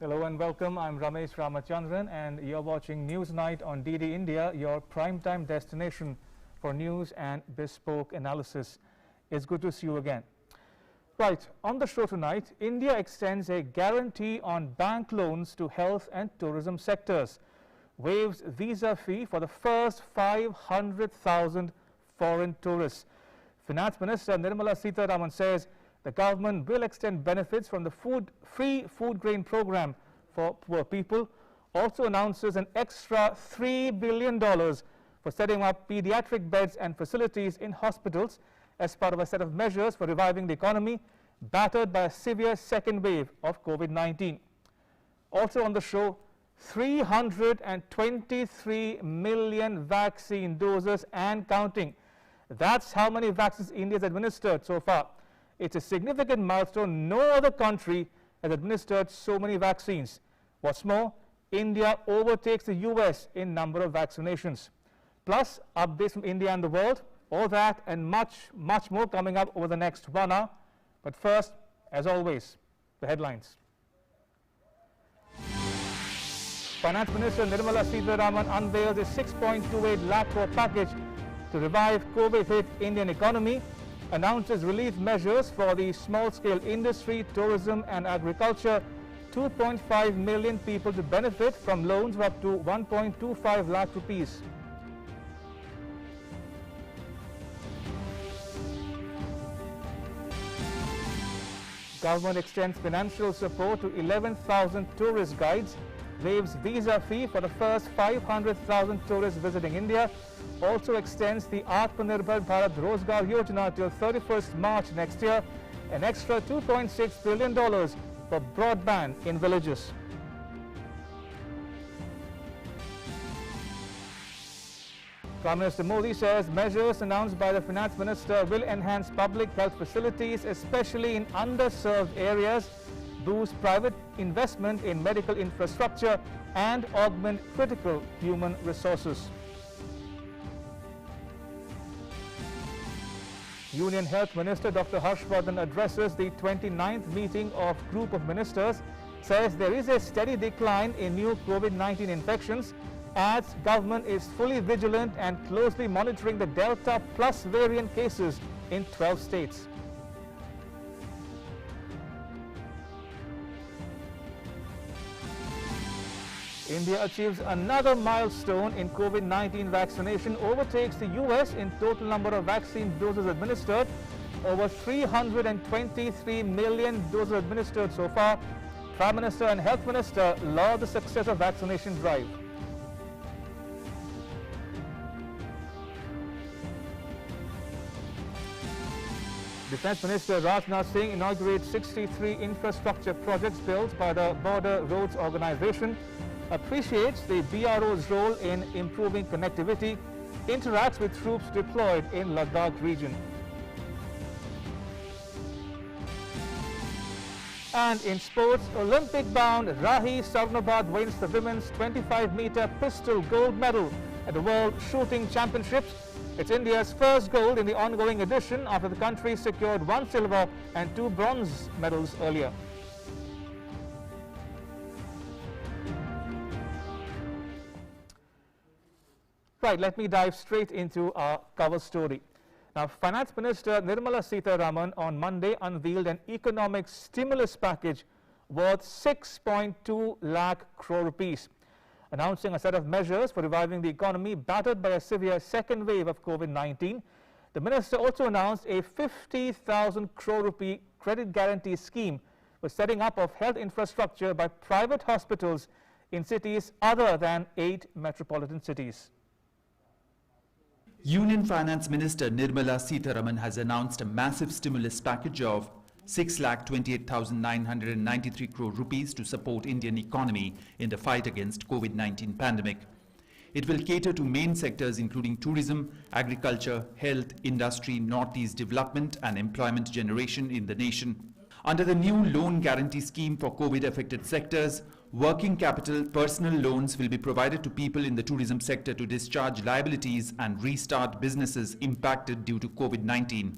Hello and welcome. I'm Ramesh Ramachandran and you're watching Newsnight on DD India, your primetime destination for news and bespoke analysis. It's good to see you again. Right, on the show tonight, India extends a guarantee on bank loans to health and tourism sectors, waives visa fee for the first 500,000 foreign tourists. Finance Minister Nirmala Sitharaman says the government will extend benefits from the free food grain program for poor people. Also announces an extra $3 billion for setting up pediatric beds and facilities in hospitals as part of a set of measures for reviving the economy battered by a severe second wave of COVID-19. Also on the show, 323 million vaccine doses and counting. That's how many vaccines India has administered so far. It's a significant milestone. No other country has administered so many vaccines. What's more, India overtakes the US in number of vaccinations. Plus, updates from India and the world, all that and much, much more coming up over the next 1 hour. But first, as always, the headlines. Finance Minister Nirmala Sitharaman unveils a 6.28 lakh crore package to revive COVID-hit Indian economy, announces relief measures for the small-scale industry, tourism and agriculture, 2.5 million people to benefit from loans of up to 1.25 lakh rupees. Government extends financial support to 11,000 tourist guides, waives visa fee for the first 500,000 tourists visiting India, also extends the Atmanirbhar Bharat Rozgar Yojana till 31st March next year, an extra $2.6 billion for broadband in villages. Prime Minister Modi says measures announced by the Finance Minister will enhance public health facilities, especially in underserved areas, boost private investment in medical infrastructure and augment critical human resources. Union Health Minister Dr. Harshvardhan addresses the 29th meeting of Group of Ministers, says there is a steady decline in new COVID-19 infections, adds government is fully vigilant and closely monitoring the Delta Plus variant cases in 12 states. India achieves another milestone in COVID-19 vaccination, overtakes the US in total number of vaccine doses administered. Over 323 million doses administered so far. Prime Minister and Health Minister laud the success of vaccination drive. Defence Minister Rajnath Singh inaugurates 63 infrastructure projects built by the Border Roads Organisation, appreciates the BRO's role in improving connectivity, interacts with troops deployed in Ladakh region. And in sports, Olympic-bound Rahi Sarnabad wins the women's 25-meter pistol gold medal at the World Shooting Championships. It's India's first gold in the ongoing edition after the country secured 1 silver and 2 bronze medals earlier. Right, let me dive straight into our cover story. Now, Finance Minister Nirmala Sitharaman on Monday unveiled an economic stimulus package worth 6.2 lakh crore rupees, announcing a set of measures for reviving the economy battered by a severe second wave of COVID-19. The minister also announced a 50,000 crore rupee credit guarantee scheme for setting up of health infrastructure by private hospitals in cities other than 8 metropolitan cities. Union Finance Minister Nirmala Sitharaman has announced a massive stimulus package of 6,28,993 crore rupees to support Indian economy in the fight against COVID-19 pandemic. It will cater to main sectors including tourism, agriculture, health, industry, northeast development and employment generation in the nation. Under the new loan guarantee scheme for COVID-affected sectors, working capital personal loans will be provided to people in the tourism sector to discharge liabilities and restart businesses impacted due to COVID-19.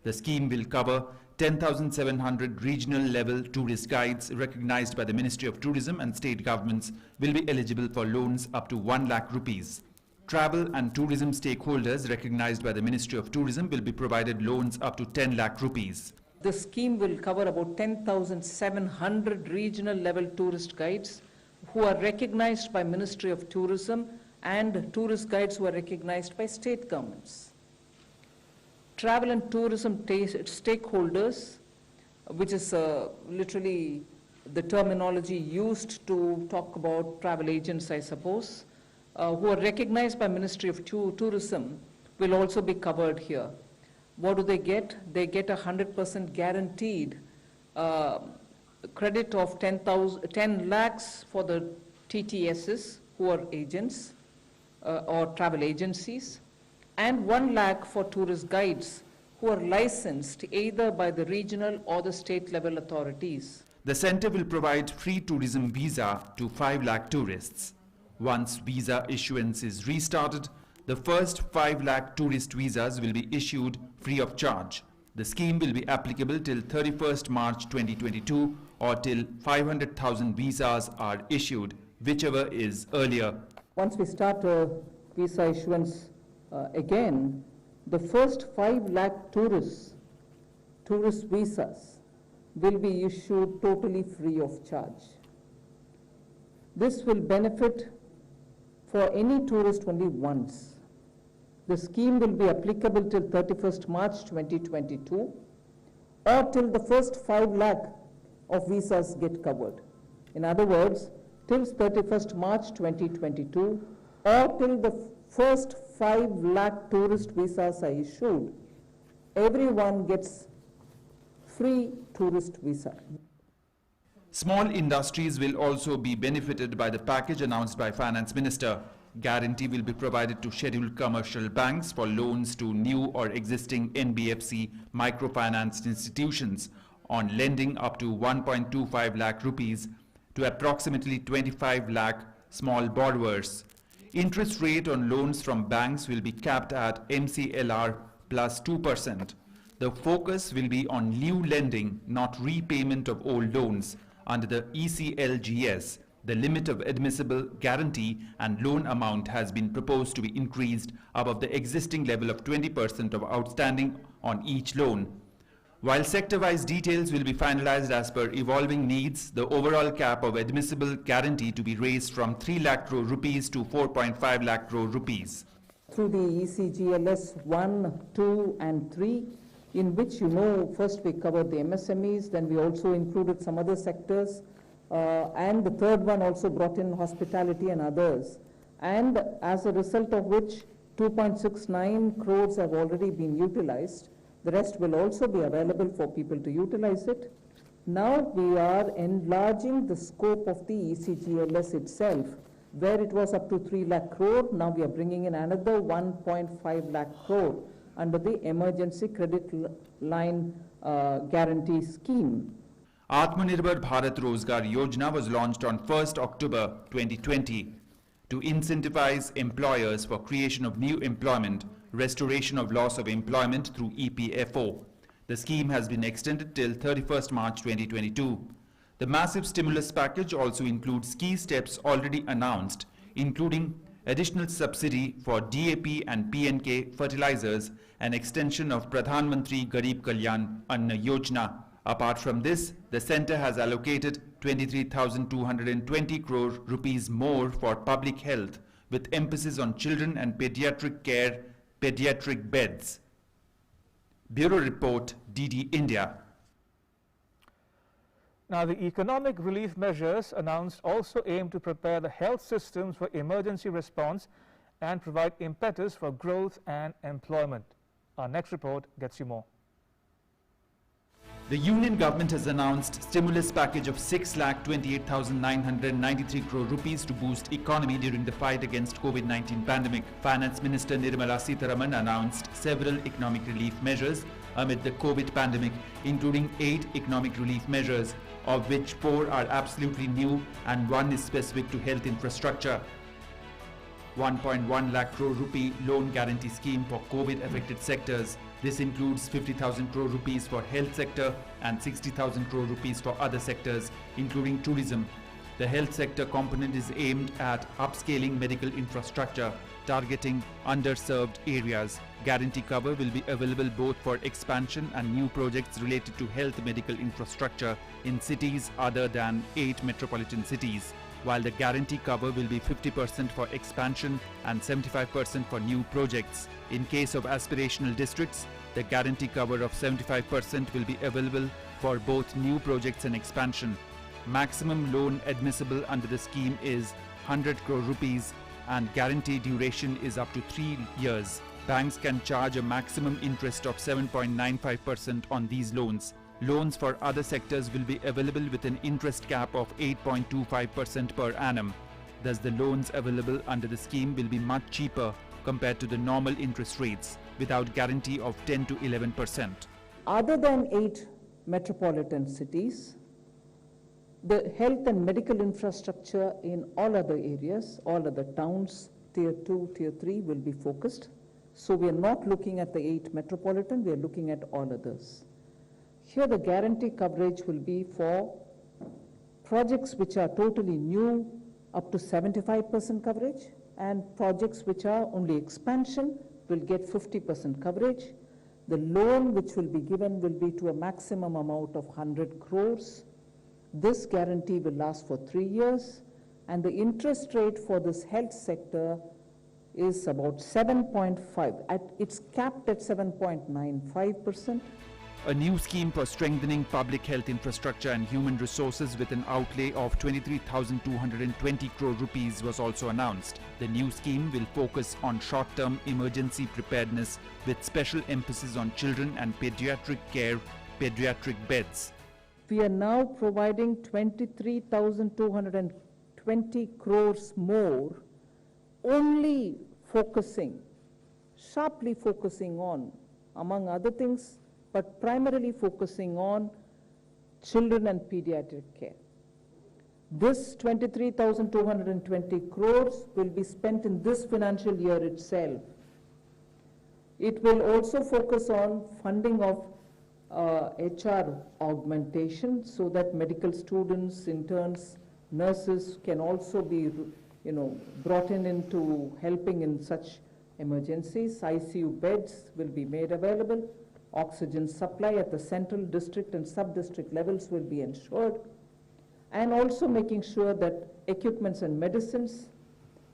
The scheme will cover 10,700 regional level tourist guides recognized by the Ministry of Tourism and state governments will be eligible for loans up to 1 lakh rupees. Travel and tourism stakeholders recognized by the Ministry of Tourism will be provided loans up to 10 lakh rupees. The scheme will cover about 10,700 regional level tourist guides who are recognized by Ministry of Tourism and tourist guides who are recognized by state governments. Travel and tourism stakeholders, which is literally the terminology used to talk about travel agents, I suppose, who are recognized by Ministry of Tourism will also be covered here. What do they get? They get 100% guaranteed credit of 10 lakhs for the TTSs who are agents or travel agencies, and 1 lakh for tourist guides who are licensed either by the regional or the state level authorities. The centre will provide free tourism visa to 5 lakh tourists. Once visa issuance is restarted, the first 5 lakh tourist visas will be issued free of charge. The scheme will be applicable till 31st March 2022 or till 500,000 visas are issued, whichever is earlier. Once we start visa issuance again, the first 5 lakh tourist visas will be issued totally free of charge. This will benefit for any tourist only once. The scheme will be applicable till 31st March 2022 or till the first 5 lakh of visas get covered. In other words, till 31st March 2022 or till the first 5 lakh tourist visas are issued, everyone gets free tourist visa. Small industries will also be benefited by the package announced by Finance Minister. Guarantee will be provided to scheduled commercial banks for loans to new or existing NBFC microfinance institutions on lending up to 1.25 lakh rupees to approximately 25 lakh small borrowers. Interest rate on loans from banks will be capped at MCLR plus 2%. The focus will be on new lending, not repayment of old loans. Under the ECLGS, the limit of admissible guarantee and loan amount has been proposed to be increased above the existing level of 20% of outstanding on each loan. While sector-wise details will be finalized as per evolving needs, the overall cap of admissible guarantee to be raised from 3 lakh crore rupees to 4.5 lakh crore rupees. Through the ECGLS 1, 2 and 3, in which, first we covered the MSMEs, then we also included some other sectors, and the third one also brought in hospitality and others. And as a result of which, 2.69 crores have already been utilized. The rest will also be available for people to utilize it. Now we are enlarging the scope of the ECGLS itself, where it was up to 3 lakh crore. Now we are bringing in another 1.5 lakh crore under the Emergency Credit Line Guarantee Scheme. Atmanirbhar Bharat Rozgar Yojana was launched on 1st October 2020 to incentivize employers for creation of new employment, restoration of loss of employment through EPFO. The scheme has been extended till 31st March 2022. The massive stimulus package also includes key steps already announced, including additional subsidy for DAP and PNK fertilizers and extension of Pradhan Mantri Garib Kalyan Anna Yojana. Apart from this, the centre has allocated 23,220 crore rupees more for public health, with emphasis on children and pediatric care, pediatric beds. Bureau Report, DD India. Now, the economic relief measures announced also aim to prepare the health systems for emergency response and provide impetus for growth and employment. Our next report gets you more. The Union Government has announced stimulus package of 6,28,993 crore rupees to boost economy during the fight against Covid-19 pandemic. Finance Minister Nirmala Sitharaman announced several economic relief measures amid the Covid pandemic, including 8 economic relief measures, of which 4 are absolutely new and 1 is specific to health infrastructure. 1.1 lakh crore rupee loan guarantee scheme for Covid affected sectors, This includes 50,000 crore rupees for health sector and 60,000 crore rupees for other sectors, including tourism. The health sector component is aimed at upscaling medical infrastructure, targeting underserved areas. Guarantee cover will be available both for expansion and new projects related to health medical infrastructure in cities other than 8 metropolitan cities, while the guarantee cover will be 50% for expansion and 75% for new projects. In case of aspirational districts, the guarantee cover of 75% will be available for both new projects and expansion. Maximum loan admissible under the scheme is 100 crore rupees and guarantee duration is up to 3 years. Banks can charge a maximum interest of 7.95% on these loans. Loans for other sectors will be available with an interest cap of 8.25% per annum. Thus, the loans available under the scheme will be much cheaper compared to the normal interest rates, without guarantee of 10 to 11%. Other than 8 metropolitan cities, the health and medical infrastructure in all other areas, all other towns, tier 2, tier 3 will be focused. So we are not looking at the 8 metropolitan, we are looking at all others. Here the guarantee coverage will be for projects which are totally new up to 75% coverage, and projects which are only expansion will get 50% coverage. The loan which will be given will be to a maximum amount of 100 crores. This guarantee will last for 3 years, and the interest rate for this health sector is about 7.5. It's capped at 7.95%. A new scheme for strengthening public health infrastructure and human resources with an outlay of 23,220 crore rupees was also announced. The new scheme will focus on short-term emergency preparedness with special emphasis on children and pediatric care, pediatric beds. We are now providing 23,220 crores more, only focusing, sharply focusing on, among other things, but primarily focusing on children and pediatric care. This 23,220 crores will be spent in this financial year itself. It will also focus on funding of HR augmentation so that medical students, interns, nurses can also be, brought into helping in such emergencies. ICU beds will be made available. Oxygen supply at the central, district and sub-district levels will be ensured. And also making sure that equipments and medicines,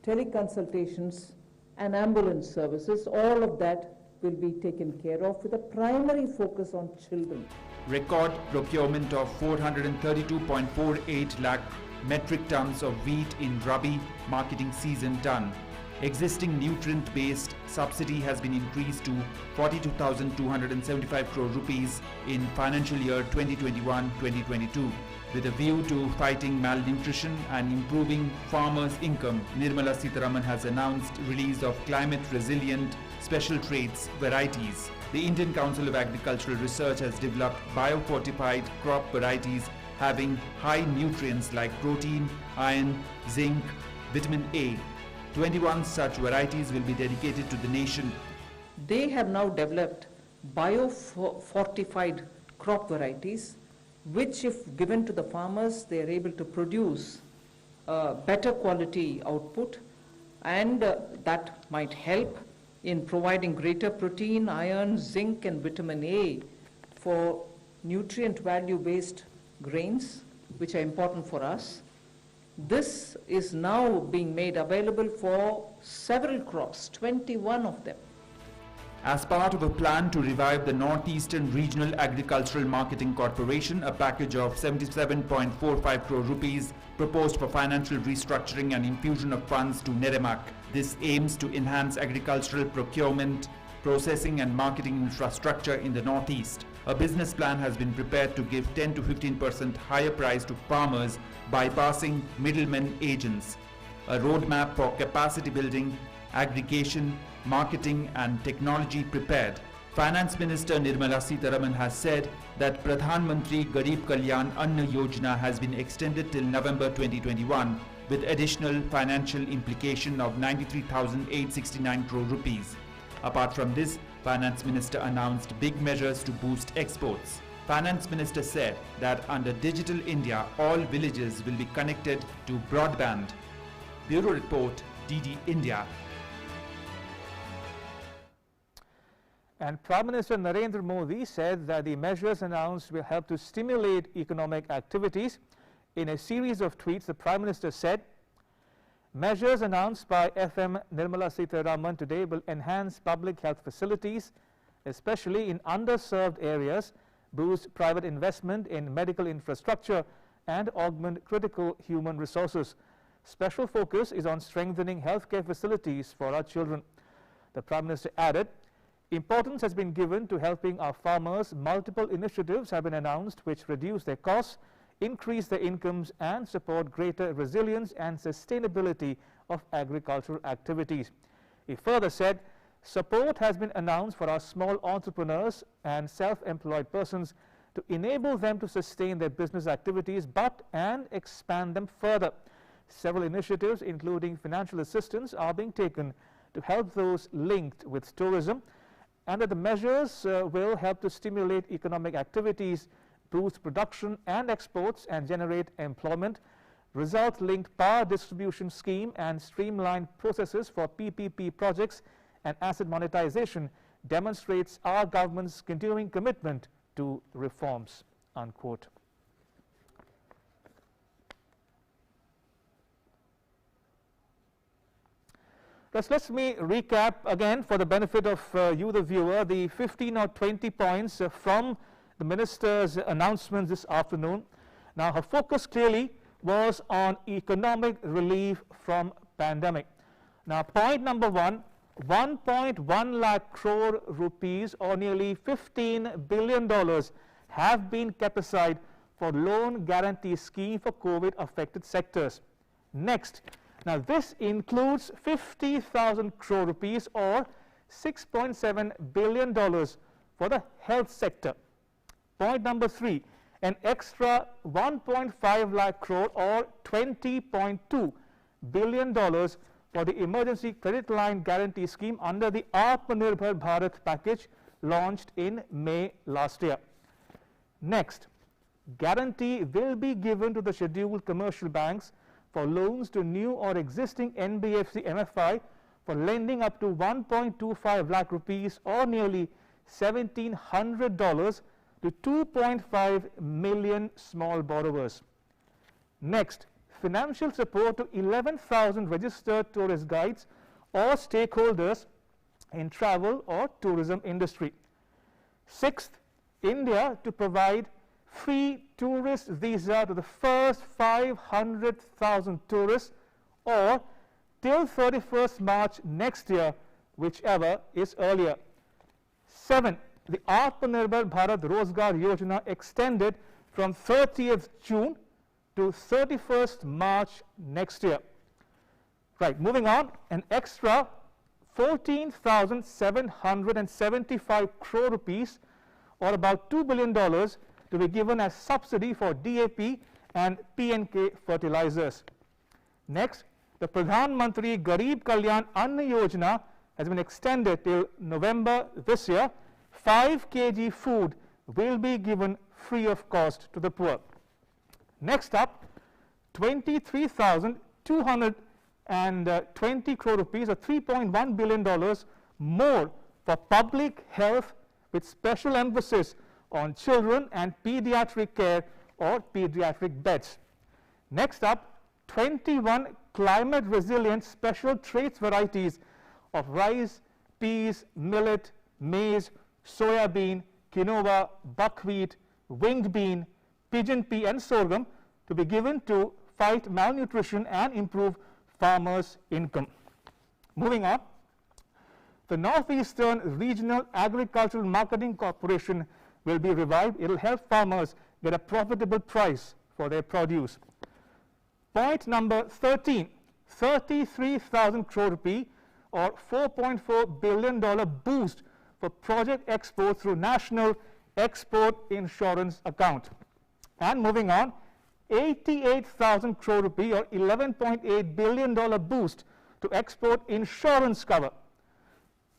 teleconsultations and ambulance services, all of that will be taken care of with a primary focus on children. Record procurement of 432.48 lakh metric tons of wheat in Rabi marketing season done. Existing nutrient-based subsidy has been increased to 42,275 crore rupees in financial year 2021-2022. With a view to fighting malnutrition and improving farmers' income, Nirmala Sitharaman has announced release of climate-resilient special traits varieties. The Indian Council of Agricultural Research has developed biofortified crop varieties having high nutrients like protein, iron, zinc, vitamin A. 21 such varieties will be dedicated to the nation. They have now developed biofortified crop varieties, which if given to the farmers, they are able to produce better quality output, and that might help in providing greater protein, iron, zinc and vitamin A for nutrient value based grains, which are important for us. This is now being made available for several crops, 21 of them. As part of a plan to revive the Northeastern Regional Agricultural Marketing Corporation, a package of 77.45 crore rupees proposed for financial restructuring and infusion of funds to Neremak. This aims to enhance agricultural procurement, processing and marketing infrastructure in the Northeast. A business plan has been prepared to give 10 to 15% higher price to farmers, bypassing middlemen agents. A roadmap for capacity building, aggregation, marketing and technology prepared. Finance Minister Nirmala Sitharaman has said that Pradhan Mantri Garib Kalyan Anna Yojana has been extended till November 2021 with additional financial implication of 93,869 crore rupees. Apart from this, Finance Minister announced big measures to boost exports. Finance Minister said that under Digital India, all villages will be connected to broadband. Bureau Report, DD India. And Prime Minister Narendra Modi said that the measures announced will help to stimulate economic activities. In a series of tweets, the Prime Minister said, measures announced by FM Nirmala Sitharaman today will enhance public health facilities, especially in underserved areas, boost private investment in medical infrastructure, and augment critical human resources. Special focus is on strengthening healthcare facilities for our children. The Prime Minister added, importance has been given to helping our farmers. Multiple initiatives have been announced which reduce their costs, increase their incomes, and support greater resilience and sustainability of agricultural activities. He further said, support has been announced for our small entrepreneurs and self-employed persons to enable them to sustain their business activities and expand them further. Several initiatives, including financial assistance, are being taken to help those linked with tourism, and that the measures will help to stimulate economic activities, boost production and exports, and generate employment. Result-linked power distribution scheme and streamlined processes for PPP projects and asset monetization demonstrates our government's continuing commitment to reforms, unquote. Let me recap again for the benefit of you, the viewer, the 15 or 20 points from the Minister's announcements this afternoon. Now, her focus clearly was on economic relief from pandemic. Now, point number one, 1.1 lakh crore rupees or nearly $15 billion have been kept aside for loan guarantee scheme for COVID-affected sectors. Next, now this includes 50,000 crore rupees or $6.7 billion for the health sector. Point number three, an extra 1.5 lakh crore or $20.2 billion for the emergency credit line guarantee scheme under the Atmanirbhar Bharat package launched in May last year. Next, guarantee will be given to the scheduled commercial banks for loans to new or existing NBFC MFI for lending up to 1.25 lakh rupees or nearly $1,700 to 2.5 million small borrowers. Next, financial support to 11,000 registered tourist guides or stakeholders in travel or tourism industry. Sixth, India to provide free tourist visa to the first 500,000 tourists or till 31st March next year, whichever is earlier. 7. The Atmanirbhar Bharat Rozgar Yojana extended from 30th June to 31st March next year. Right, moving on, an extra 14,775 crore rupees or about $2 billion to be given as subsidy for DAP and PNK fertilizers. Next, the Pradhan Mantri Garib Kalyan Anna Yojana has been extended till November this year. 5 kg food will be given free of cost to the poor. Next up, 23,220 crore rupees or $3.1 billion more for public health with special emphasis on children and pediatric care or pediatric beds. Next up, 21 climate resilient special traits varieties of rice, peas, millet, maize, soya bean, quinoa, buckwheat, winged bean, pigeon pea and sorghum to be given to fight malnutrition and improve farmers' income. Moving on, the Northeastern Regional Agricultural Marketing Corporation will be revived. It will help farmers get a profitable price for their produce. Point number 13, 33,000 crore rupee or $4.4 billion boost for project export through National Export Insurance Account. And moving on, 88,000 crore rupee or $11.8 billion boost to export insurance cover.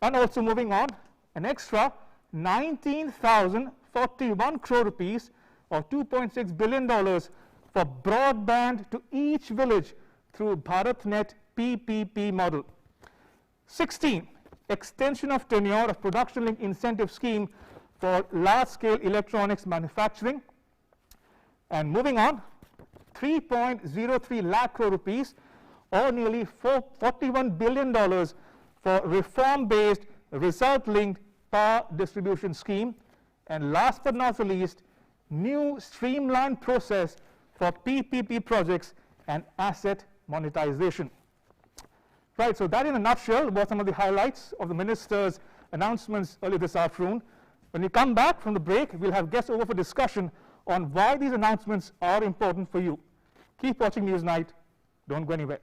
And also moving on, an extra 19,041 crore rupees or $2.6 billion for broadband to each village through BharatNet PPP model. 16, extension of tenure of production linked incentive scheme for large scale electronics manufacturing. And moving on, 3.03 lakh crore rupees or nearly $41 billion for reform based result linked power distribution scheme. And last but not the least, new streamlined process for PPP projects and asset monetization. Right, so that in a nutshell were some of the highlights of the minister's announcements earlier this afternoon. When we come back from the break, we'll have guests over for discussion on why these announcements are important for you. Keep watching Newsnight. Don't go anywhere.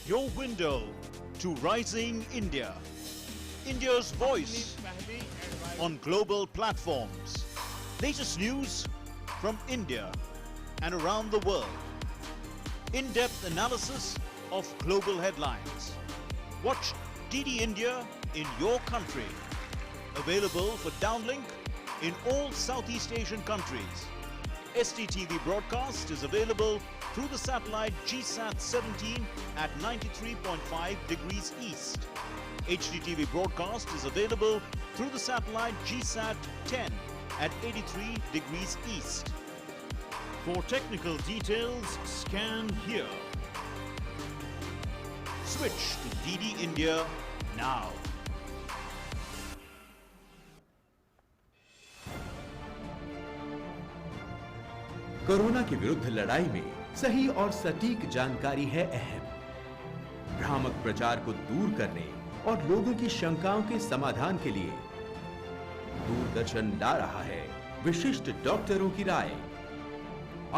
Your window to rising India. India's voice on global platforms. Latest news from India and around the world. In-depth analysis of global headlines. Watch DD India in your country. Available for downlink in all Southeast Asian countries. STTV broadcast is available through the satellite GSAT 17 at 93.5 degrees east. HDTV broadcast is available through the satellite GSAT 10 at 83 degrees east. For technical details, scan here. Switch to DD India now. Corona के विरुद्ध लड़ाई में सही और सटीक जानकारी है अहम। भ्रामक प्रचार को दूर करने और लोगों की शंकाओं के समाधान के लिए दूरदर्शन ला रहा है विशिष्ट डॉक्टरों की राय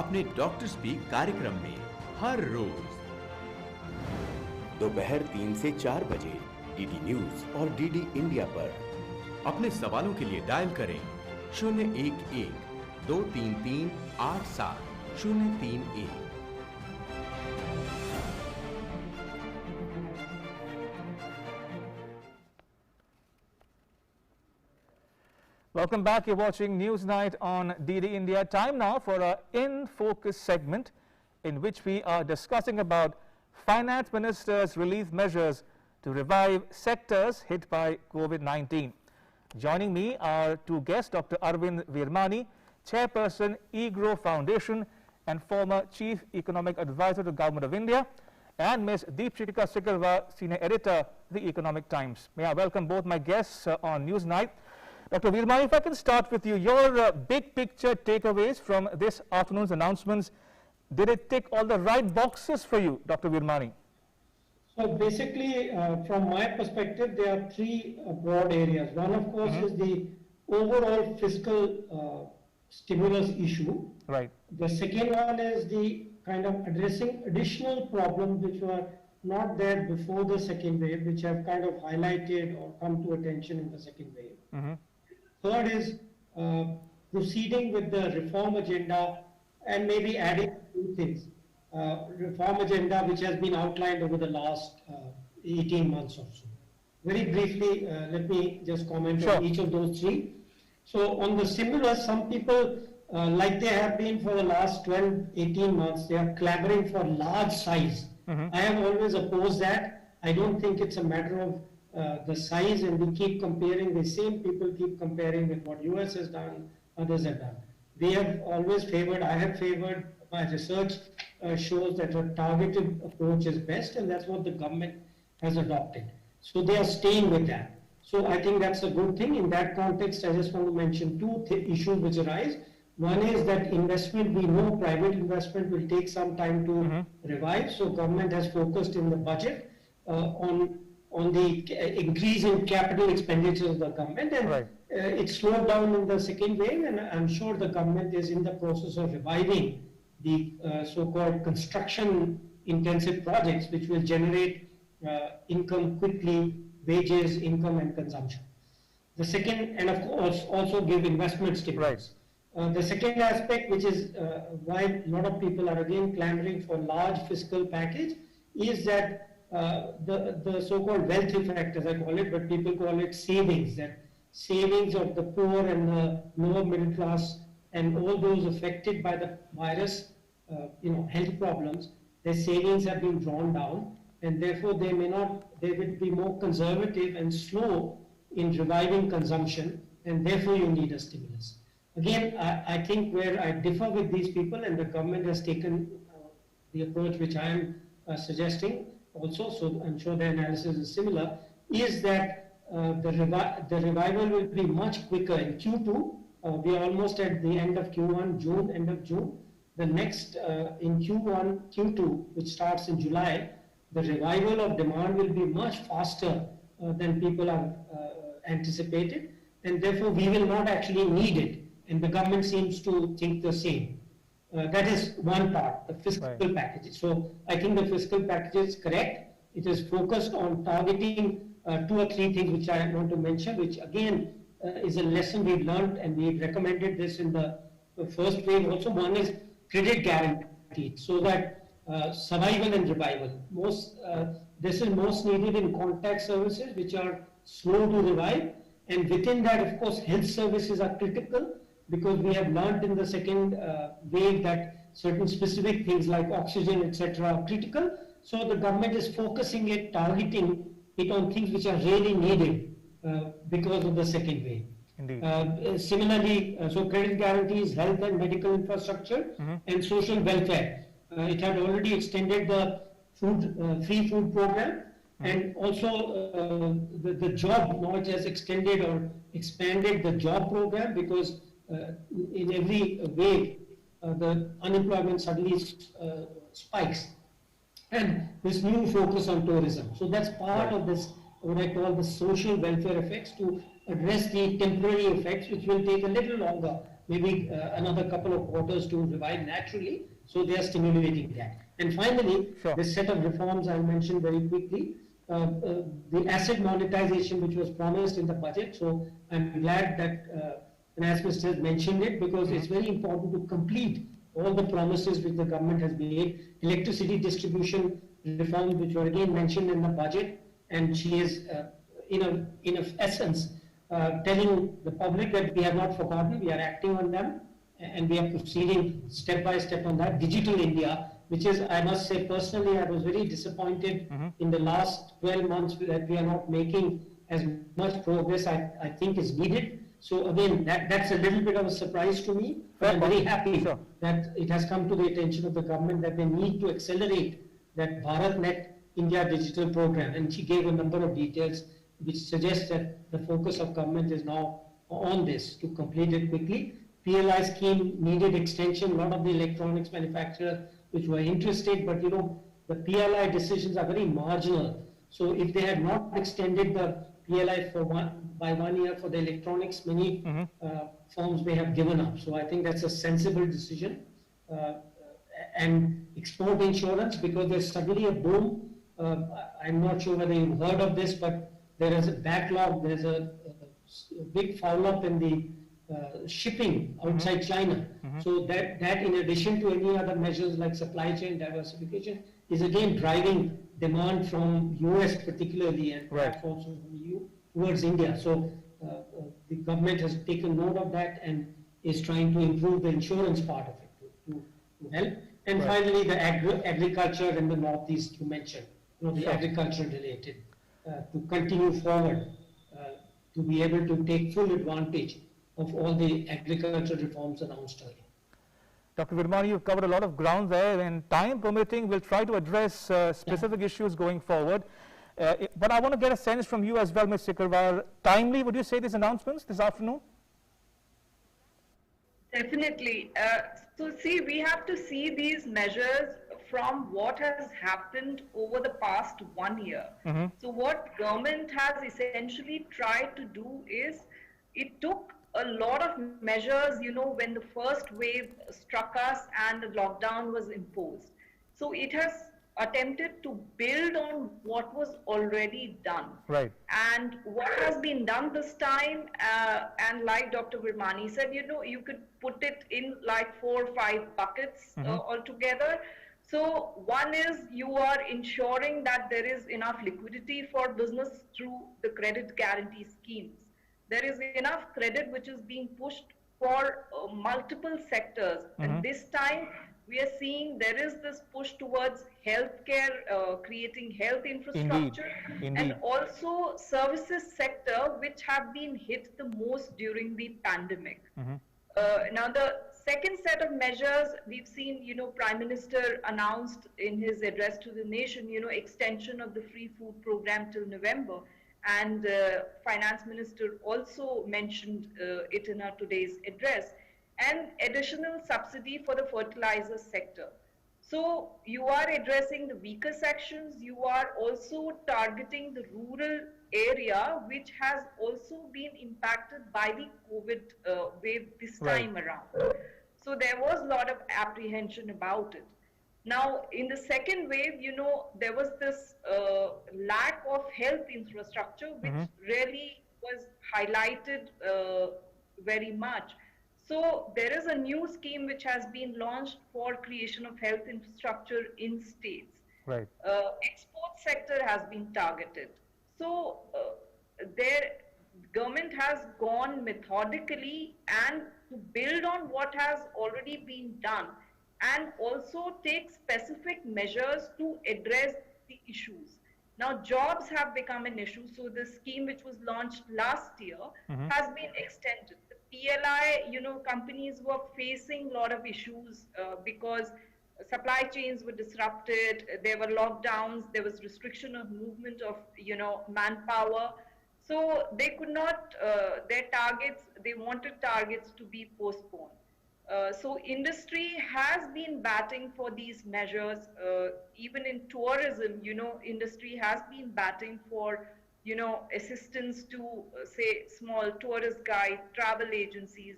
अपने डॉक्टर स्पीक कार्यक्रम में हर रोज दोपहर 3 से 4 बजे डीडी न्यूज और डीडी इंडिया पर। अपने सवालों के लिए डायल करें 011-233-87-031। Welcome back. You're watching Newsnight on DD India. Time now for our In Focus segment, in which we are discussing about Finance Minister's relief measures to revive sectors hit by COVID-19. Joining me are two guests, Dr. Arvind Virmani, Chairperson, eGrow Foundation and former Chief Economic Advisor to Government of India, and Ms. Deepshikha Sikarwa, Senior Editor, The Economic Times. May I welcome both my guests on Newsnight. Dr. Virmani, if I can start with you, your big picture takeaways from this afternoon's announcements. Did it tick all the right boxes for you, Dr. Virmani? So basically, from my perspective, there are three broad areas. One, of course, is the overall fiscal stimulus issue. Right. The second one is the kind of addressing additional problems which were not there before the second wave, which have kind of highlighted or come to attention in the second wave. Third is proceeding with the reform agenda and maybe adding two things. Reform agenda which has been outlined over the last 18 months or so. Very briefly, let me just comment on each of those three. So on the stimulus, some people, like they have been for the last 12, 18 months, they are clamoring for large size. I have always opposed that. I don't think it's a matter of the size, and we keep comparing, the same people keep comparing with what US has done, others have done. They have always favored, I have favored, my research shows that a targeted approach is best, and that's what the government has adopted. So they are staying with that. So I think that's a good thing. In that context, I just want to mention two issues which arise. One is that investment, we know private investment will take some time to revive. So government has focused in the budget on the increase in capital expenditures of the government, and it slowed down in the second wave, and I'm sure the government is in the process of reviving the so-called construction intensive projects which will generate income quickly, wages, income and consumption. The second, and of course also give investment stimulus. The second aspect, which is why a lot of people are again clamoring for large fiscal package, is that the so-called wealth effect, as I call it, but people call it savings, that savings of the poor and the lower middle class and all those affected by the virus, health problems, their savings have been drawn down, and therefore they will be more conservative and slow in reviving consumption, and therefore you need a stimulus. Again, I think where I differ with these people, and the government has taken the approach which I am suggesting also, so I'm sure their analysis is similar, is that the revival will be much quicker in Q2. We are almost at the end of Q1, end of June. The next, in Q1, Q2, which starts in July, the revival of demand will be much faster than people have anticipated, and therefore we will not actually need it. And the government seems to think the same. That is one part, the fiscal package. So I think the fiscal package is correct. It is focused on targeting 2 or 3 things which I want to mention, which again is a lesson we've learned, and we recommended this in the first wave also. One is credit guarantee, so that survival and revival. This is most needed in contact services, which are slow to revive, and within that, of course, health services are critical, because we have learned in the second wave that certain specific things like oxygen, etc., are critical. So the government is focusing it, targeting it on things which are really needed because of the second wave. Indeed. Similarly, so credit guarantees, health and medical infrastructure, and social welfare. It had already extended the free food program, and also the job, now it has extended or expanded the job program, because in every wave the unemployment suddenly spikes, and this new focus on tourism. So that's part of this, what I call the social welfare effects, to address the temporary effects, which will take a little longer, maybe another couple of quarters to revive naturally. So they are stimulating that. And finally, this set of reforms I'll mention very quickly. The asset monetization, which was promised in the budget. So I'm glad that Finance Minister has mentioned it, because it's very important to complete all the promises which the government has made. Electricity distribution reforms, which were again mentioned in the budget, and she is in essence telling the public that we have not forgotten, we are acting on them, and we are proceeding step by step on that. Digital India, which is, I must say personally, I was very disappointed in the last 12 months that we are not making as much progress I think is needed. So again, that's a little bit of a surprise to me, but I'm very happy that it has come to the attention of the government that they need to accelerate that BharatNet India digital program. And she gave a number of details which suggest that the focus of government is now on this, to complete it quickly. PLI scheme needed extension. A lot of the electronics manufacturers which were interested, but the PLI decisions are very marginal. So if they had not extended the PLI by 1 year for the electronics, many firms may have given up. So I think that's a sensible decision. And export insurance, because there's suddenly a boom. I'm not sure whether you've heard of this, but there is a backlog. There's a big foul up in the shipping outside China. So that in addition to any other measures like supply chain diversification, is again driving demand from US particularly, and perhaps also from EU towards India. So the government has taken note of that and is trying to improve the insurance part of it to help. And finally, the agriculture in the Northeast you mentioned, the agriculture related, to continue forward, to be able to take full advantage of all the agriculture reforms announced earlier. Dr. Virmani, you've covered a lot of ground there, and time permitting, we'll try to address specific issues going forward. But I want to get a sense from you as well, Ms. Sikarwar. Timely, would you say, these announcements this afternoon? Definitely. So see, we have to see these measures from what has happened over the past 1 year. So what government has essentially tried to do is, it took a lot of measures, when the first wave struck us and the lockdown was imposed. So it has attempted to build on what was already done. Right. And what has been done this time, and like Dr. Virmani said, you could put it in like 4 or 5 buckets altogether. So one is you are ensuring that there is enough liquidity for business through the credit guarantee schemes. There is enough credit which is being pushed for multiple sectors. And this time we are seeing there is this push towards healthcare, creating health infrastructure, and also services sector, which have been hit the most during the pandemic. Now the second set of measures we've seen, Prime Minister announced in his address to the nation, extension of the free food program till November. And Finance Minister also mentioned it in her today's address, and additional subsidy for the fertilizer sector. So you are addressing the weaker sections, you are also targeting the rural area, which has also been impacted by the COVID wave this time around. So there was a lot of apprehension about it. Now, in the second wave, there was this lack of health infrastructure, which really was highlighted very much. So there is a new scheme which has been launched for creation of health infrastructure in states. Export sector has been targeted. So their government has gone methodically and to build on what has already been done, and also take specific measures to address the issues. Now, jobs have become an issue. So the scheme which was launched last year has been extended. The PLI, companies were facing a lot of issues because supply chains were disrupted, there were lockdowns, there was restriction of movement of, manpower. So they could not, their targets, they wanted targets to be postponed. So industry has been batting for these measures. Even in tourism, industry has been batting for, assistance to, say, small tourist guide, travel agencies,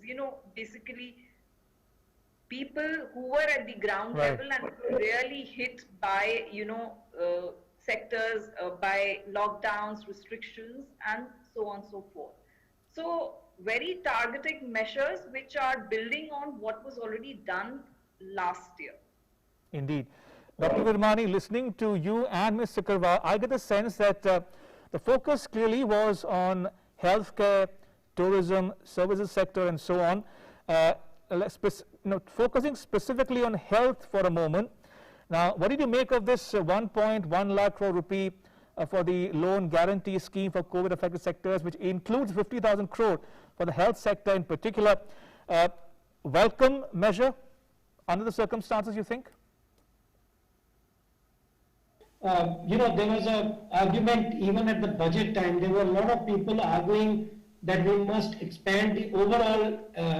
basically people who were at the ground level and were really hit by, sectors, by lockdowns, restrictions, and so on and so forth. So very targeted measures which are building on what was already done last year. Indeed. Dr. Virmani, listening to you and Ms. Sikarwar, I get the sense that the focus clearly was on healthcare, tourism, services sector, and so on. Focusing specifically on health for a moment. Now, what did you make of this 1.1 lakh crore rupee for the loan guarantee scheme for COVID affected sectors, which includes 50,000 crore for the health sector in particular? Welcome measure under the circumstances, you think? There was an argument even at the budget time. There were a lot of people arguing that we must expand the overall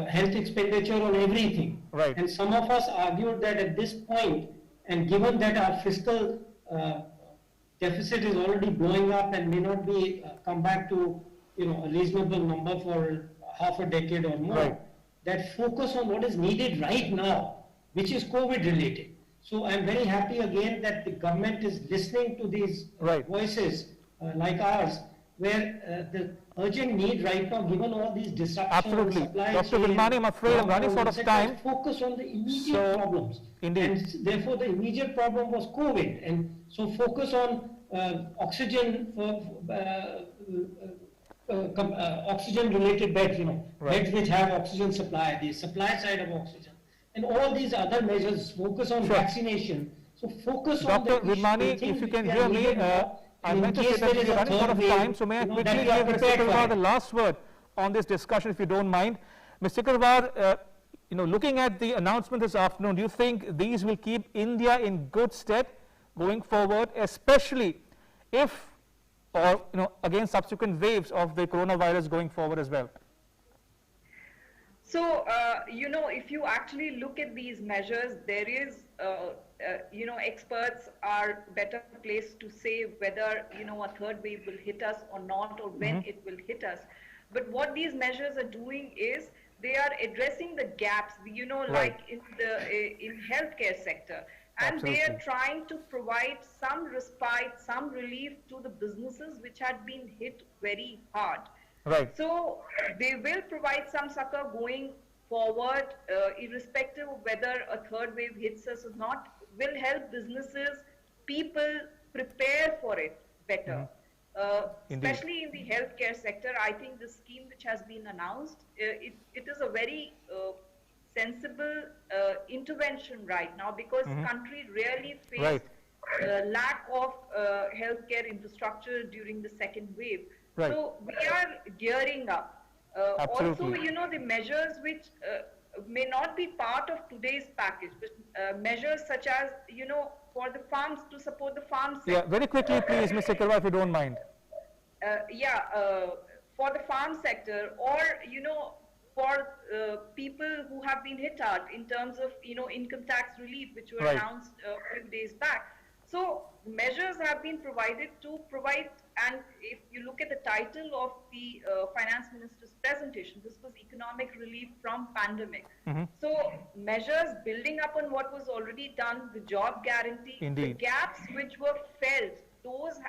health expenditure on everything. And some of us argued that at this point, and given that our fiscal deficit is already blowing up and may not be come back to a reasonable number for half a decade or more, that focus on what is needed right now, which is COVID related. So I'm very happy again that the government is listening to these voices like ours, where the urgent need right now, given all these disruptions. Absolutely. Dr. Virmani, I'm afraid I'm running short of time. Focus on the immediate problems. Indeed. And therefore the immediate problem was COVID. And so focus on oxygen oxygen related beds, beds which have oxygen supply, the supply side of oxygen. And all these other measures, focus on vaccination. So focus on Dr. Virmani, if you can hear me, I meant to say that we are running out of time, so may I quickly give Mr. Sikarwar the last word on this discussion, if you don't mind. Mr. Sikarwar, looking at the announcement this afternoon, do you think these will keep India in good stead going forward, especially if, or again, subsequent waves of the coronavirus going forward as well? So, if you actually look at these measures, there is, experts are better placed to say whether, a third wave will hit us or not, or when it will hit us. But what these measures are doing is they are addressing the gaps, like in healthcare sector. And they are trying to provide some respite, some relief to the businesses which had been hit very hard. So they will provide some succor going forward, irrespective of whether a third wave hits us or not. will help businesses, people prepare for it better. Especially in the healthcare sector, I think the scheme which has been announced, it is a very sensible intervention right now, because the country really faced lack of healthcare infrastructure during the second wave. So we are gearing up. Also, you know, the measures which may not be part of today's package, but measures such as, you know, for the farms, to support the farm sector. Yeah, very quickly, please, Ms. Sikarwa, if you don't mind. For the farm sector, or, you know, for people who have been hit hard in terms of, you know, income tax relief, which were announced a few days back. So measures have been provided to provide, and if you look at the title of the finance minister's presentation, this was economic relief from pandemic. So measures building up on what was already done, the job guarantee, the gaps which were felt, those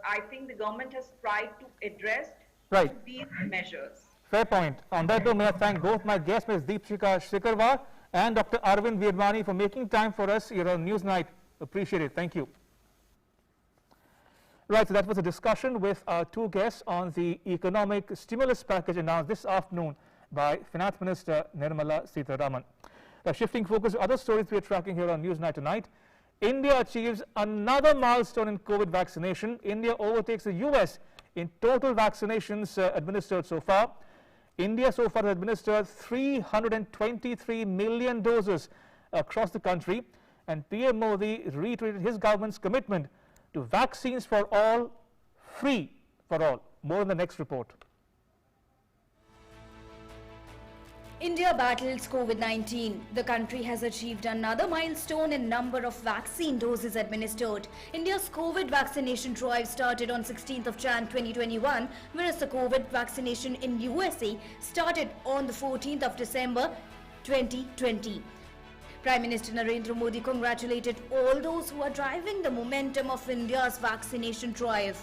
I think the government has tried to address through these measures. Fair point. On that note, may I thank both my guests, Ms. Deepshika Sikarwa and Dr. Arvind Virmani, for making time for us here on Newsnight. Appreciate it. Thank you. Right, so that was a discussion with our two guests on the economic stimulus package announced this afternoon by Finance Minister Nirmala Sitharaman. Now, shifting focus to other stories we are tracking here on Newsnight tonight. India achieves another milestone in COVID vaccination. India overtakes the US in total vaccinations administered so far. India so far has administered 323 million doses across the country, and PM Modi reiterated his government's commitment to vaccines for all, free for all. More in the next report. India battles COVID-19. The country has achieved another milestone in number of vaccine doses administered. India's COVID vaccination drive started on 16th of Jan 2021, whereas the COVID vaccination in USA started on the 14th of December 2020. Prime Minister Narendra Modi congratulated all those who are driving the momentum of India's vaccination drive.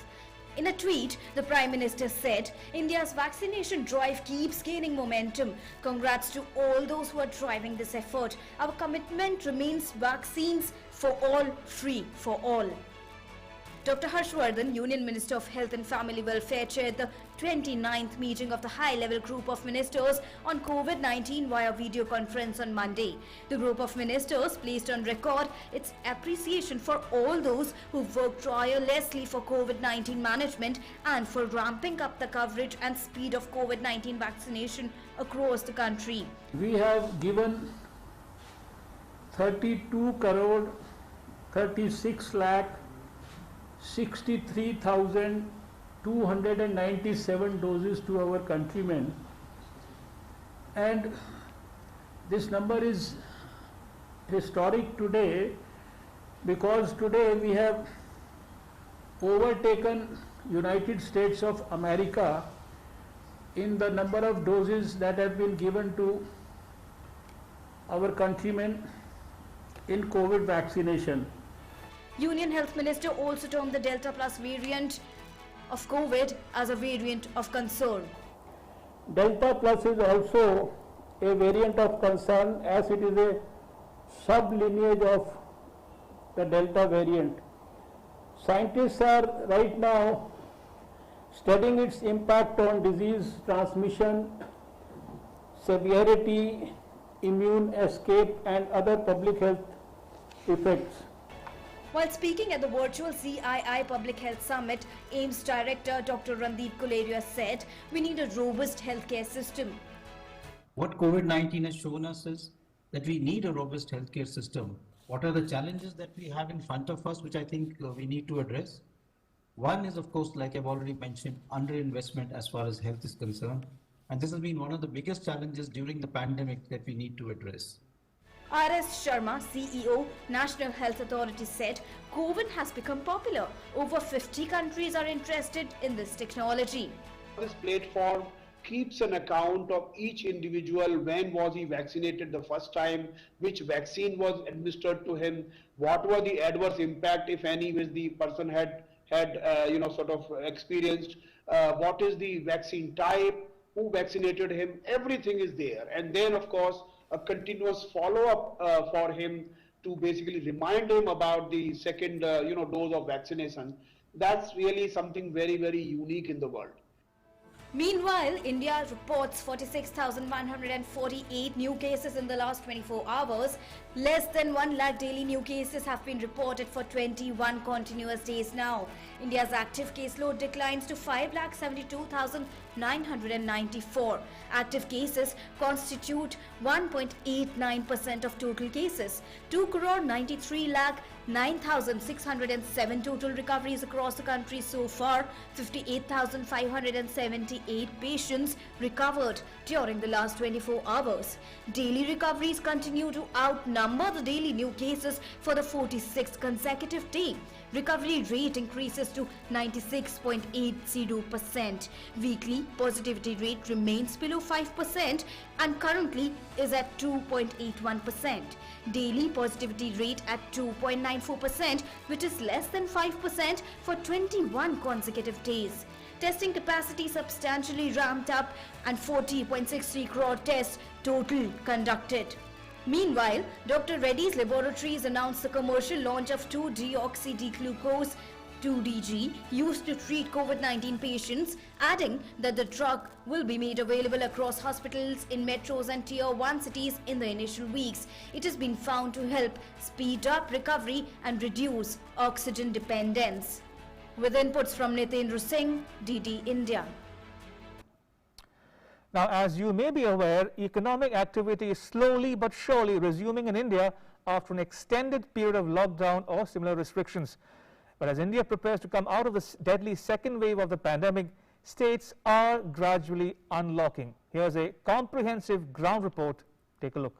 In a tweet, the Prime Minister said, India's vaccination drive keeps gaining momentum. Congrats to all those who are driving this effort. Our commitment remains vaccines for all, free for all. Dr. Harshvardhan, Union Minister of Health and Family Welfare, chaired the 29th meeting of the high-level group of ministers on COVID-19 via video conference on Monday. The group of ministers placed on record its appreciation for all those who worked tirelessly for COVID-19 management and for ramping up the coverage and speed of COVID-19 vaccination across the country. We have given 32 crore 36 lakh 63,297 doses to our countrymen, and this number is historic today because today we have overtaken United States of America in the number of doses that have been given to our countrymen in COVID vaccination. Union Health Minister also termed the Delta Plus variant of COVID as a variant of concern. Delta Plus is also a variant of concern as it is a sub-lineage of the Delta variant. Scientists are right now studying its impact on disease transmission, severity, immune escape and other public health effects. While speaking at the virtual CII Public Health Summit, AIIMS Director Dr. Randeep Guleria said, we need a robust healthcare system. What COVID-19 has shown us is that we need a robust healthcare system. What are the challenges that we have in front of us, which I think we need to address? One is, of course, like I've already mentioned, underinvestment as far as health is concerned. And this has been one of the biggest challenges during the pandemic that we need to address. R.S. Sharma, CEO, National Health Authority, said COVID has become popular. Over 50 countries are interested in this technology. This platform keeps an account of each individual. When was he vaccinated the first time? Which vaccine was administered to him? What were the adverse impact, if any, which the person had experienced? What is the vaccine type? Who vaccinated him? Everything is there. And then, of course, a continuous follow-up for him to basically remind him about the second, dose of vaccination. That's really something very, very unique in the world. Meanwhile, India reports 46,148 new cases in the last 24 hours. Less than 1 lakh daily new cases have been reported for 21 continuous days now. India's active caseload declines to 5,72,994. Active cases constitute 1.89% of total cases. 2 crore 93 lakh 9,607 total recoveries across the country so far. 58,578 patients recovered during the last 24 hours. Daily recoveries continue to outnumber the daily new cases for the 46th consecutive day. Recovery rate increases to 96.80%. Weekly positivity rate remains below 5% and currently is at 2.81%. Daily positivity rate at 2.94%, which is less than 5% for 21 consecutive days. Testing capacity substantially ramped up and 40.63 crore tests total conducted. Meanwhile, Dr. Reddy's laboratories announced the commercial launch of 2-deoxy-D-glucose 2DG used to treat COVID-19 patients, adding that the drug will be made available across hospitals in metros and tier 1 cities in the initial weeks. It has been found to help speed up recovery and reduce oxygen dependence. With inputs from Nitendra Singh, DD India. Now, as you may be aware, economic activity is slowly but surely resuming in India after an extended period of lockdown or similar restrictions. But as India prepares to come out of this deadly second wave of the pandemic, states are gradually unlocking. Here's a comprehensive ground report. Take a look.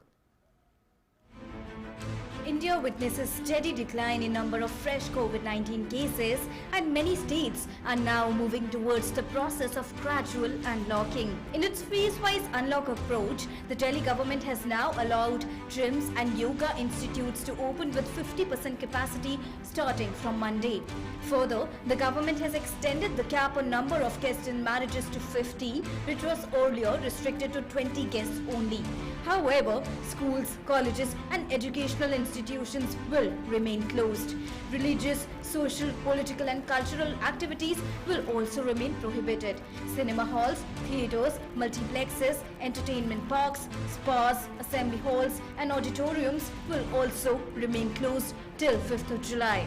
India witnesses steady decline in number of fresh COVID-19 cases, and many states are now moving towards the process of gradual unlocking. In its phase-wise unlock approach, the Delhi government has now allowed gyms and yoga institutes to open with 50% capacity starting from Monday. Further, the government has extended the cap on number of guests in marriages to 50, which was earlier restricted to 20 guests only. However, schools, colleges and educational institutions will remain closed. Religious, social, political and cultural activities will also remain prohibited. Cinema halls, theatres, multiplexes, entertainment parks, spas, assembly halls and auditoriums will also remain closed till 5th of July.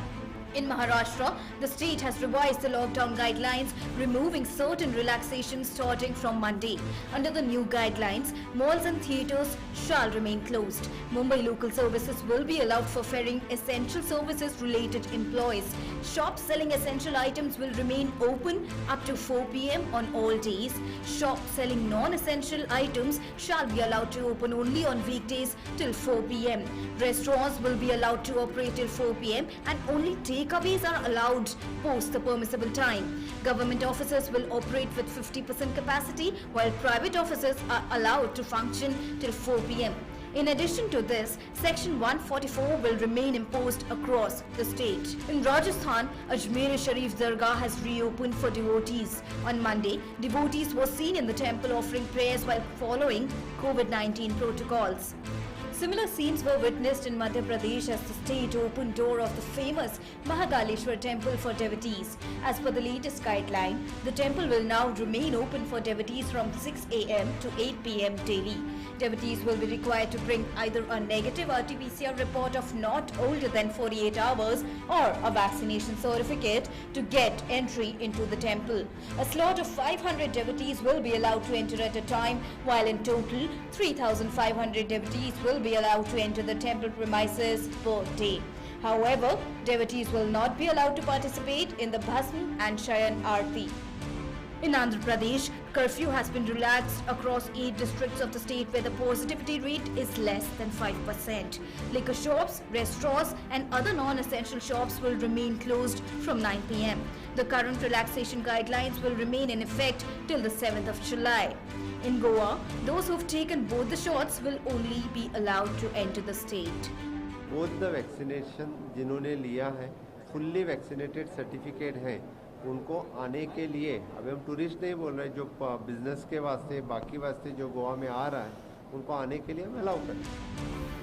In Maharashtra, the state has revised the lockdown guidelines, removing certain relaxations starting from Monday. Under the new guidelines, malls and theatres shall remain closed. Mumbai local services will be allowed for ferrying essential services related employees. Shops selling essential items will remain open up to 4 p.m. on all days. Shops selling non-essential items shall be allowed to open only on weekdays till 4 p.m. Restaurants will be allowed to operate till 4 p.m. and only takeaways are allowed post the permissible time. Government offices will operate with 50% capacity, while private offices are allowed to function till 4 p.m. In addition to this, Section 144 will remain imposed across the state. In Rajasthan, Ajmer Sharif Dargah has reopened for devotees. On Monday, devotees were seen in the temple offering prayers while following COVID-19 protocols. Similar scenes were witnessed in Madhya Pradesh as the state opened door of the famous Mahakaleshwar temple for devotees. As per the latest guideline, the temple will now remain open for devotees from 6 a.m. to 8 p.m. daily. Devotees will be required to bring either a negative RT-PCR report of not older than 48 hours or a vaccination certificate to get entry into the temple. A slot of 500 devotees will be allowed to enter at a time, while in total 3,500 devotees will be allowed to enter the temple premises per day. However, devotees will not be allowed to participate in the Bhasm and Shayan Aarti. In Andhra Pradesh, curfew has been relaxed across 8 districts of the state where the positivity rate is less than 5%. Liquor shops, restaurants and other non-essential shops will remain closed from 9 p.m. The current relaxation guidelines will remain in effect till the 7th of July. In Goa, those who've taken both the shots will only be allowed to enter the state. Both the vaccination जिन्होंने लिया है, fully vaccinated certificate है, उनको आने के लिए, अभी हम टूरिस्ट नहीं बोल रहे, जो बिजनेस के वास्ते, बाकी वास्ते जो गोवा में आ रहा है, उनको आने के लिए हम अलाउ करें.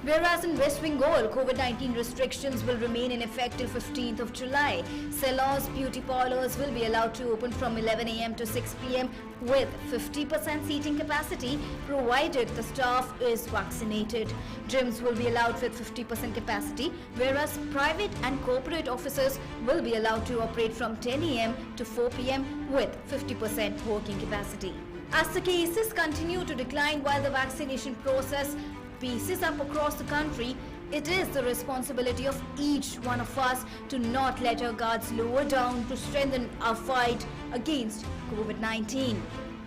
Whereas in West Bengal, COVID-19 restrictions will remain in effect till 15th of July. Salons, beauty parlors will be allowed to open from 11 a.m. to 6 p.m. with 50% seating capacity, provided the staff is vaccinated. Gyms will be allowed with 50% capacity, whereas private and corporate offices will be allowed to operate from 10 a.m. to 4 p.m. with 50% working capacity. As the cases continue to decline while the vaccination process pieces up across the country, it is the responsibility of each one of us to not let our guards lower down to strengthen our fight against COVID-19.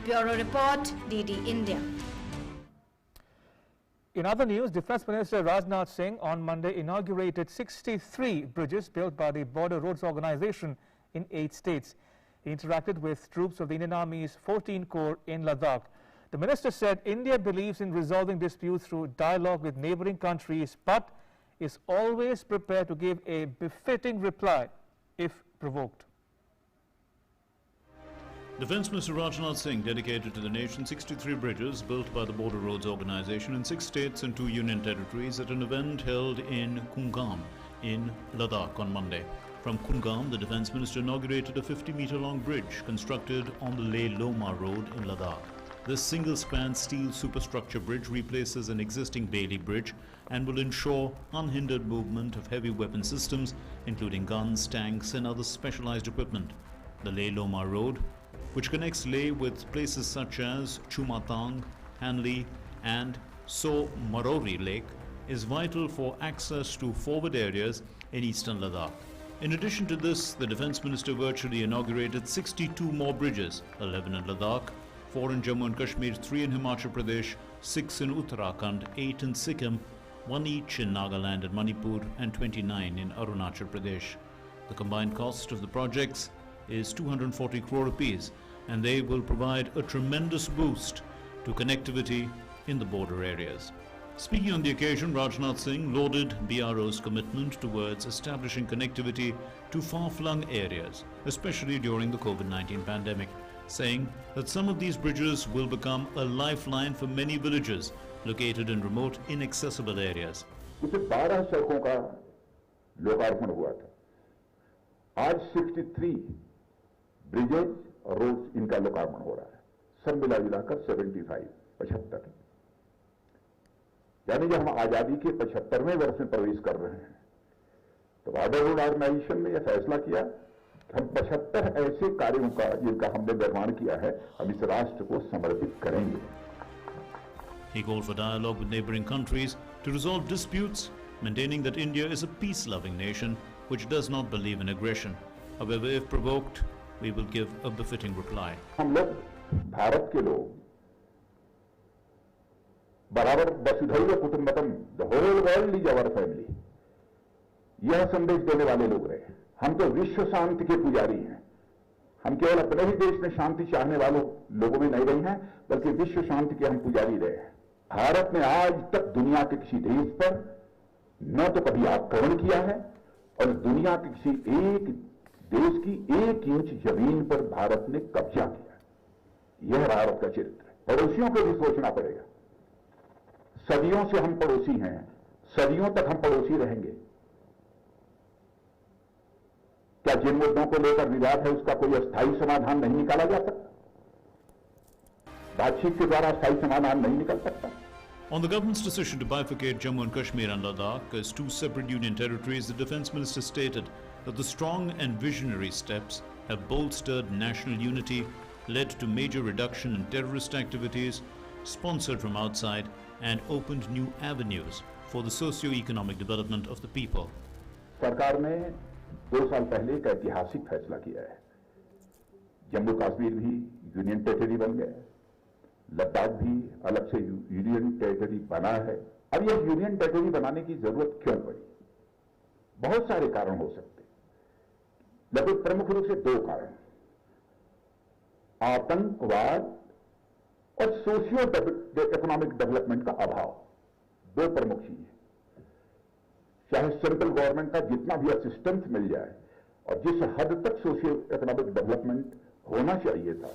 Bureau Report, DD India. In other news, Defence Minister Rajnath Singh on Monday inaugurated 63 bridges built by the Border Roads Organisation in 8 states. He interacted with troops of the Indian Army's 14 Corps in Ladakh. The minister said India believes in resolving disputes through dialogue with neighbouring countries, but is always prepared to give a befitting reply if provoked. Defence Minister Rajnath Singh dedicated to the nation 63 bridges built by the Border Roads Organisation in 6 states and 2 union territories at an event held in Kungam in Ladakh on Monday. From Kungam, the Defence Minister inaugurated a 50-metre-long bridge constructed on the Leh-Loma road in Ladakh. This single-span steel superstructure bridge replaces an existing Bailey bridge and will ensure unhindered movement of heavy weapon systems, including guns, tanks and other specialized equipment. The Leh-Loma road, which connects Leh with places such as Chumatang, Hanli and So Marori Lake, is vital for access to forward areas in eastern Ladakh. In addition to this, the Defence Minister virtually inaugurated 62 more bridges, 11 in Ladakh, 4 in Jammu and Kashmir, 3 in Himachal Pradesh, 6 in Uttarakhand, 8 in Sikkim, 1 each in Nagaland and Manipur, and 29 in Arunachal Pradesh. The combined cost of the projects is 240 crore rupees, and they will provide a tremendous boost to connectivity in the border areas. Speaking on the occasion, Rajnath Singh lauded BRO's commitment towards establishing connectivity to far-flung areas, especially during the COVID-19 pandemic, saying that some of these bridges will become a lifeline for many villages located in remote, inaccessible areas. उसे 12 सड़कों का लोकार्पण हुआ था। आज 63 bridges और roads इनका लोकार्पण हो रहा है। सब मिला जुलाकर 75 यानी जब हम आजादी के 75वें वर्ष में प्रवेश कर रहे हैं, तो बॉर्डर रोड ऑर्गेनाइजेशन ने यह फैसला किया कि हम 75 ऐसे कार्यों का जिनका हमने निर्माण किया है, हम इस राष्ट्र को समर्पित करेंगे। He called for dialogue with neighboring countries to resolve disputes, maintaining that India is a peace-loving nation which does not believe in aggression. However, if provoked, we will give a befitting reply. हम लोग भारत के लोग बराबर वसुधैव कुटुंबकम, the whole world is our family, यह संदेश देने वाले लोग रहे। हम तो विश्व शांति के पुजारी हैं। हम केवल अपने ही देश में शांति चाहने वालों लोगों में नहीं रहे हैं, बल्कि विश्व शांति के हम पुजारी रहे हैं। भारत ने आज तक दुनिया के किसी देश पर न तो कभी आक्रमण किया है, और दुनिया के किसी एक देश की 1 इंच जमीन पर भारत ने कब्जा किया। यह भारत का चरित्र है। पड़ोसियों को भी सोचना पड़ेगा। सदियों से हम पड़ोसी हैं, सदियों तक हम पड़ोसी रहेंगे। क्या जिन मुद्दों को लेकर विवाद है उसका कोई अस्थायी समाधान नहीं निकाला जा सकता? बातचीत के द्वारा अस्थायी समाधान नहीं निकल सकता। On the government's decision to bifurcate Jammu and Kashmir and Ladakh as 2 separate union territories, the Defence Minister stated that the strong and visionary steps have bolstered national unity, led to major reduction in terrorist activities sponsored from outside, and opened new avenues for the socio-economic development of the people. सरकार ने 2 साल पहले एक ऐतिहासिक फैसला किया है। जम्मू कश्मीर भी यूनियन टेरिटरी बन गया, लद्दाख भी अलग से यूनियन टेरिटरी बना है। अब यह यूनियन टेरिटरी बनाने की जरूरत क्यों पड़ी? बहुत सारे कारण हो सकते हैं, लेकिन प्रमुख रूप से 2 कारण, आतंकवाद और सोशियो इकोनॉमिक डेवलपमेंट का अभाव। 2 प्रमुख चीजें। चाहे सेंट्रल गवर्नमेंट का जितना भी असिस्टेंस मिल जाए और जिस हद तक सोशियो इकोनॉमिक डेवलपमेंट होना चाहिए था,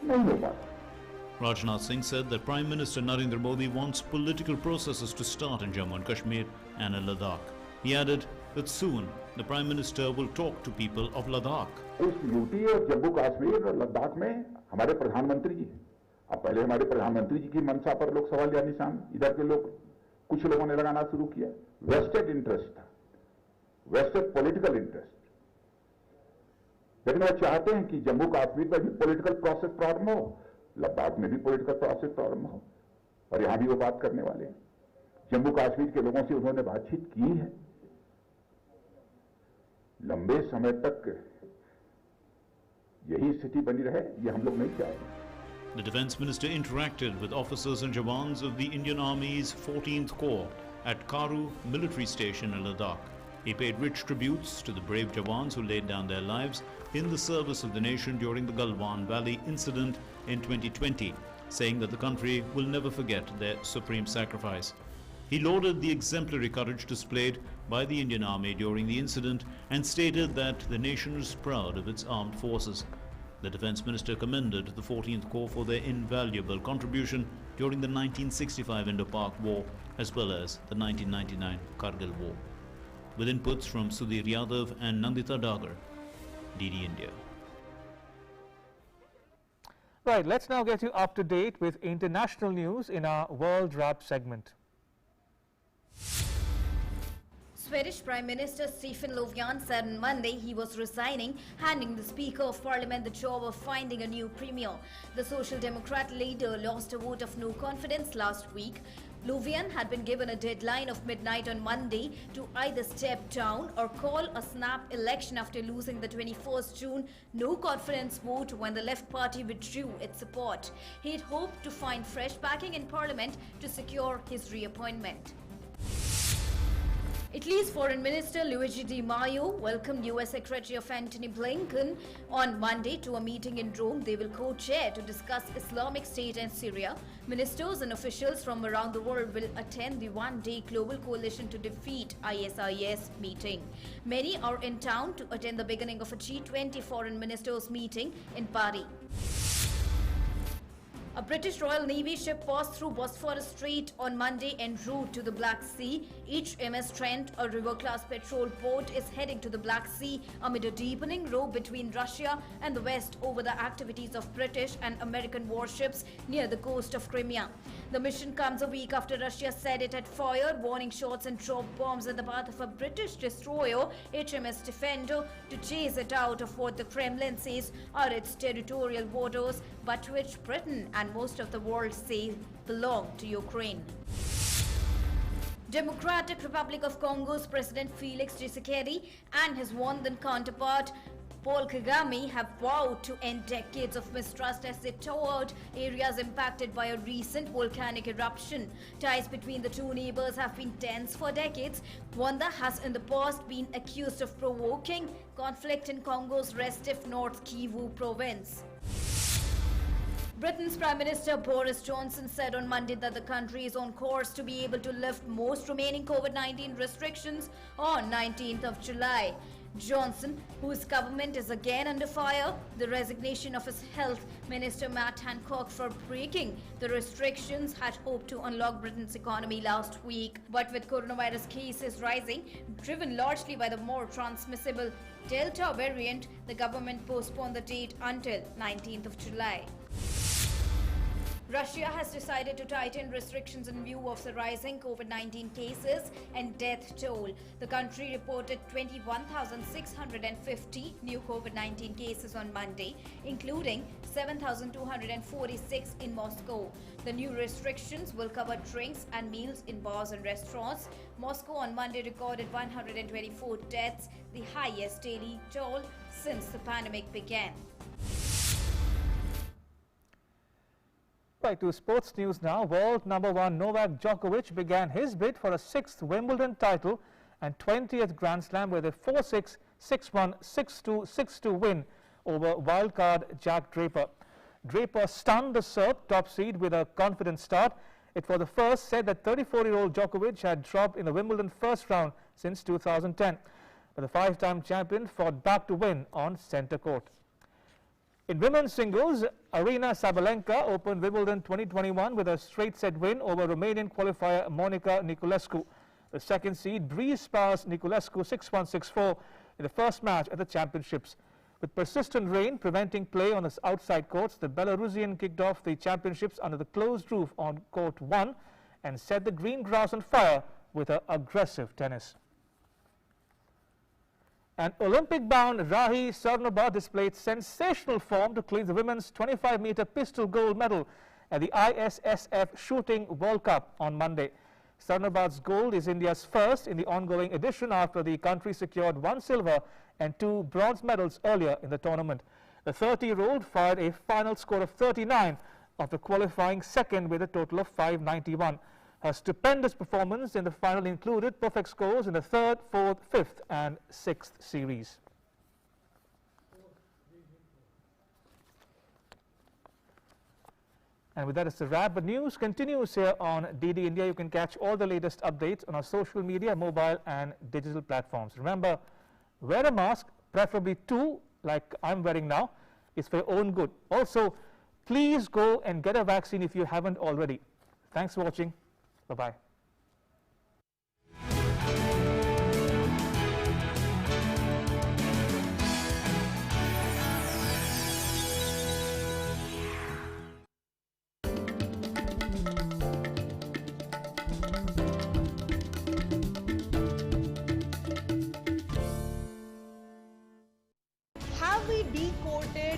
नहीं हो पाता। Rajnath Singh said that Prime Minister Narendra Modi wants political processes to start in Jammu and Kashmir and in Ladakh. He added that soon the Prime Minister will talk to people of Ladakh. इस UT और जम्मू कश्मीर और लद्दाख में हमारे प्रधानमंत्री जी, अब पहले हमारे प्रधानमंत्री जी की मंशा पर लोग सवाल या निशान इधर के लोग कुछ लोगों ने लगाना शुरू किया। वेस्टेड इंटरेस्ट था, वेस्टेड पॉलिटिकल इंटरेस्ट। लेकिन वो चाहते हैं कि जम्मू कश्मीर में भी पॉलिटिकल प्रोसेस प्रारंभ हो, लद्दाख में भी पॉलिटिकल प्रोसेस प्रारंभ हो, और यहां भी वो बात करने वाले हैं। जम्मू कश्मीर के लोगों से उन्होंने बातचीत की है। लंबे समय तक यही स्थिति बनी रहे, ये हम लोग नहीं चाहते। The Defence Minister interacted with officers and jawans of the Indian Army's 14th Corps at Crore military station in Ladakh. He paid rich tributes to the brave jawans who laid down their lives in the service of the nation during the Galwan Valley incident in 2020, saying that the country will never forget their supreme sacrifice. He lauded the exemplary courage displayed by the Indian Army during the incident and stated that the nation is proud of its armed forces. The Defence Minister commended the 14th Corps for their invaluable contribution during the 1965 Indo-Pak War as well as the 1999 Kargil War. With inputs from Sudhir Yadav and Nandita Dagar, DD India. Right, let's now get you up to date with international news in our World Wrap segment. Swedish Prime Minister Stefan Löfven said on Monday he was resigning, handing the Speaker of Parliament the job of finding a new premier. The Social Democrat leader lost a vote of no confidence last week. Löfven had been given a deadline of midnight on Monday to either step down or call a snap election after losing the 21st June no confidence vote when the Left Party withdrew its support. He had hoped to find fresh backing in Parliament to secure his reappointment. Italy's Foreign Minister Luigi Di Maio welcomed US Secretary of Antony Blinken on Monday to a meeting in Rome. They will co-chair to discuss Islamic State and Syria. Ministers and officials from around the world will attend the one-day Global Coalition to Defeat ISIS meeting. Many are in town to attend the beginning of a G20 foreign ministers meeting in Paris. A British Royal Navy ship passed through Bosphorus Strait on Monday en route to the Black Sea. HMS Trent, a river-class patrol boat, is heading to the Black Sea amid a deepening row between Russia and the West over the activities of British and American warships near the coast of Crimea. The mission comes a week after Russia said it had fired warning shots and dropped bombs in the path of a British destroyer, HMS Defender, to chase it out of what the Kremlin says are its territorial waters, but which Britain and most of the world say belong to Ukraine. Democratic Republic of Congo's President Felix Tshisekedi and his Rwandan counterpart Paul Kagame have vowed to end decades of mistrust as they toured areas impacted by a recent volcanic eruption. Ties between the two neighbors have been tense for decades. Rwanda has in the past been accused of provoking conflict in Congo's restive North Kivu province. Britain's Prime Minister Boris Johnson said on Monday that the country is on course to be able to lift most remaining COVID-19 restrictions on 19th of July. Johnson, whose government is again under fire, the resignation of his health minister Matt Hancock for breaking the restrictions, had hoped to unlock Britain's economy last week. But with coronavirus cases rising, driven largely by the more transmissible Delta variant, the government postponed the date until 19th of July. Russia has decided to tighten restrictions in view of the rising COVID-19 cases and death toll. The country reported 21,650 new COVID-19 cases on Monday, including 7,246 in Moscow. The new restrictions will cover drinks and meals in bars and restaurants. Moscow on Monday recorded 124 deaths, the highest daily toll since the pandemic began. Right, to sports news now. World number 1 Novak Djokovic began his bid for a 6th Wimbledon title and 20th Grand Slam with a 4-6, 6-1, 6-2, 6-2 win over wildcard Jack Draper. Draper stunned the Serb top seed with a confident start. It was the first set that 34-year-old Djokovic had dropped in the Wimbledon first round since 2010. But the 5-time champion fought back to win on centre court. In women's singles, Arina Sabalenka opened Wimbledon 2021 with a straight set win over Romanian qualifier Monica Niculescu. The second seed breezed past Niculescu 6-1, 6-4 in the first match at the championships. With persistent rain preventing play on the outside courts, the Belarusian kicked off the championships under the closed roof on court 1 and set the green grass on fire with her aggressive tennis. And Olympic-bound Rahi Sarnobat displayed sensational form to claim the women's 25-meter pistol gold medal at the ISSF Shooting World Cup on Monday. Sarnobat's gold is India's first in the ongoing edition after the country secured 1 silver and 2 bronze medals earlier in the tournament. The 30-year-old fired a final score of 39 after qualifying second with a total of 591. Her stupendous performance in the final included perfect scores in the 3rd, 4th, 5th and 6th series. And with that, it's a wrap. But news continues here on DD India. You can catch all the latest updates on our social media, mobile and digital platforms. Remember, wear a mask, preferably 2 like I'm wearing now. It's for your own good. Also, please go and get a vaccine if you haven't already. Thanks for watching. Bye-bye.